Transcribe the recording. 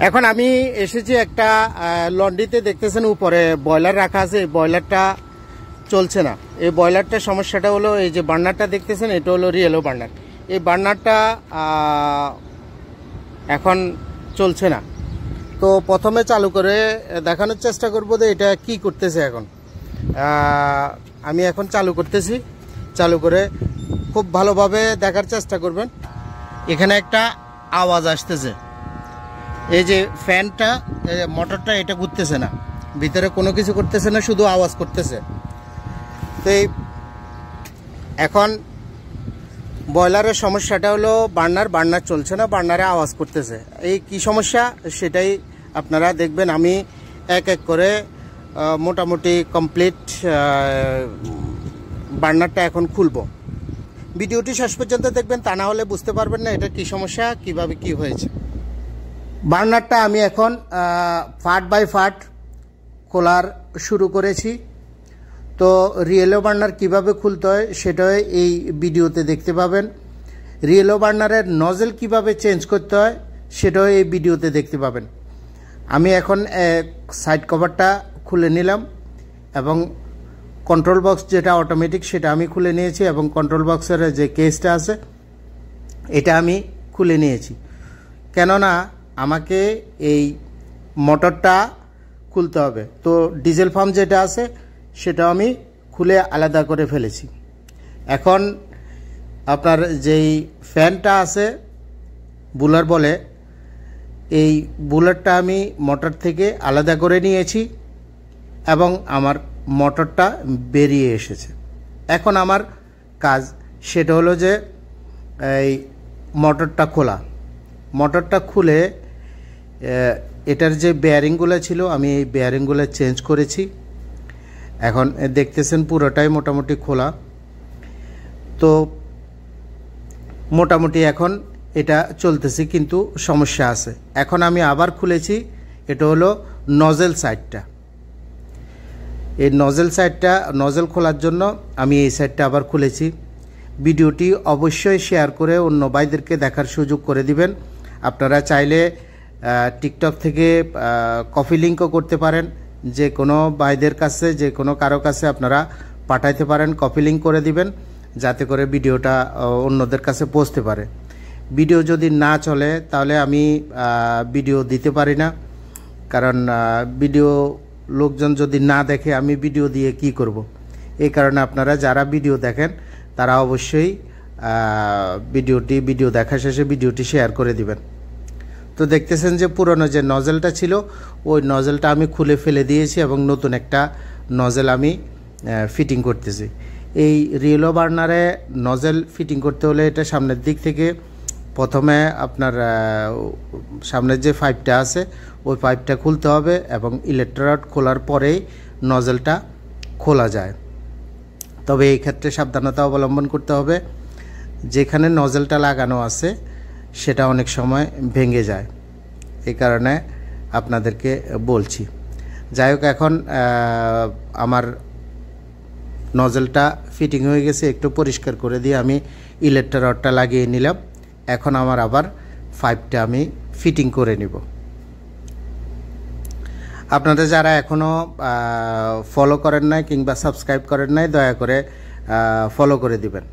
এখন আমি এসেছি একটা লন্ড্রিতে, দেখতেছেন উপরে বয়লার রাখা আছে। এই বয়লারটা চলছে না। এই বয়লারটার সমস্যাটা হলো এই যে বার্নারটা দেখতেছেন, এটা হলো রিয়েলো বার্নার। এই বার্নারটা এখন চলছে না। তো প্রথমে চালু করে দেখানোর চেষ্টা করবো যে এটা কি করতেছে। এখন আমি এখন চালু করতেছি। চালু করে খুব ভালোভাবে দেখার চেষ্টা করবেন। এখানে একটা আওয়াজ আসতেছে, এই যে ফ্যানটা মোটরটা এটা ঘুরতেছে না, ভিতরে কোনো কিছু করতেছে না, শুধু আওয়াজ করতেছে। তো এখন বয়লারের সমস্যাটা হলো বার্নার চলছে না, বার্নারে আওয়াজ করতেছে। এই কি সমস্যা সেটাই আপনারা দেখবেন। আমি এক এক করে মোটামুটি কমপ্লিট বার্নারটা এখন খুলবো। ভিডিওটি শেষ পর্যন্ত দেখবেন, তা না হলে বুঝতে পারবেন না এটা কি সমস্যা, কিভাবে কি হয়েছে। বার্নারটা আমি এখন ফাট বাই ফাট খোলার শুরু করেছি। তো রিয়েলো বার্নার কিভাবে খুলতে হয় সেটাই এই ভিডিওতে দেখতে পাবেন। রিয়েলো বার্নারের নজেল কিভাবে চেঞ্জ করতে হয় সেটাও এই ভিডিওতে দেখতে পাবেন। আমি এখন সাইড কভারটা খুলে নিলাম এবং কন্ট্রোল বক্স যেটা অটোমেটিক সেটা আমি খুলে নিয়েছি, এবং কন্ট্রোল বক্সের যে কেসটা আছে এটা আমি খুলে নিয়েছি। কেননা আমাকে এই মোটরটা খুলতে হবে। তো ডিজেল পাম্প যেটা আছে সেটা আমি খুলে আলাদা করে ফেলেছি। এখন আপনার যেই ফ্যানটা আছে বুলার বলে, এই বুলারটা আমি মোটর থেকে আলাদা করে নিয়েছি এবং আমার মোটরটা বেরিয়ে এসেছে। এখন আমার কাজ সেটা হলো যে এই মোটরটা খোলা। মোটরটা খুলে এটার যে বেয়ারিংগুলো ছিল আমি এই বেয়ারিংগুলো চেঞ্জ করেছি। এখন দেখতেছেন পুরোটাই মোটামুটি খোলা। তো মোটামুটি এখন এটা চলতেছে, কিন্তু সমস্যা আছে। এখন আমি আবার খুলেছি, এটা হলো নজেল সাইডটা। এই নজেল সাইডটা নজেল খোলার জন্য আমি এই সাইডটা আবার খুলেছি। ভিডিওটি অবশ্যই শেয়ার করে অন্য ভাইদেরকে দেখার সুযোগ করে দিবেন। আপনারা চাইলে টিকটক থেকে কপি লিঙ্কও করতে পারেন, যে কোনো ভাইদের কাছে যে কোনো কারো কাছে আপনারা পাঠাইতে পারেন, কপি লিঙ্ক করে দিবেন যাতে করে ভিডিওটা অন্যদের কাছে পৌঁছতে পারে। ভিডিও যদি না চলে তাহলে আমি ভিডিও দিতে পারি না, কারণ ভিডিও লোকজন যদি না দেখে আমি ভিডিও দিয়ে কি করব। এই কারণে আপনারা যারা ভিডিও দেখেন তারা অবশ্যই ভিডিও দেখা শেষে ভিডিওটি শেয়ার করে দিবেন। তো দেখতেছেন যে পুরনো যে নজেলটা ছিল ওই নজেলটা আমি খুলে ফেলে দিয়েছি এবং নতুন একটা নজেল আমি ফিটিং করতেছি। এই রিয়েলো বার্নারে নজেল ফিটিং করতে হলে এটা সামনের দিক থেকে প্রথমে আপনার সামনের যে পাইপটা আছে ওই পাইপটা খুলতে হবে, এবং ইলেকট্রোড খোলার পরেই নজেলটা খোলা যায়। তবে এই ক্ষেত্রে সাবধানতা অবলম্বন করতে হবে, যেখানে নজেলটা লাগানো আছে সেটা অনেক সময় ভেঙে যায়, এই কারণে আপনাদেরকে বলছি। যাই হোক, এখন আমার নজেলটা ফিটিং হয়ে গেছে, একটু পরিষ্কার করে দিয়ে আমি ইলেকট্রোডটা লাগিয়ে নিলাম। এখন আমার আবার পাইপটা আমি ফিটিং করে নিব। আপনারা যারা এখনও ফলো করেন নাই কিংবা সাবস্ক্রাইব করেন নাই দয়া করে ফলো করে দিবেন।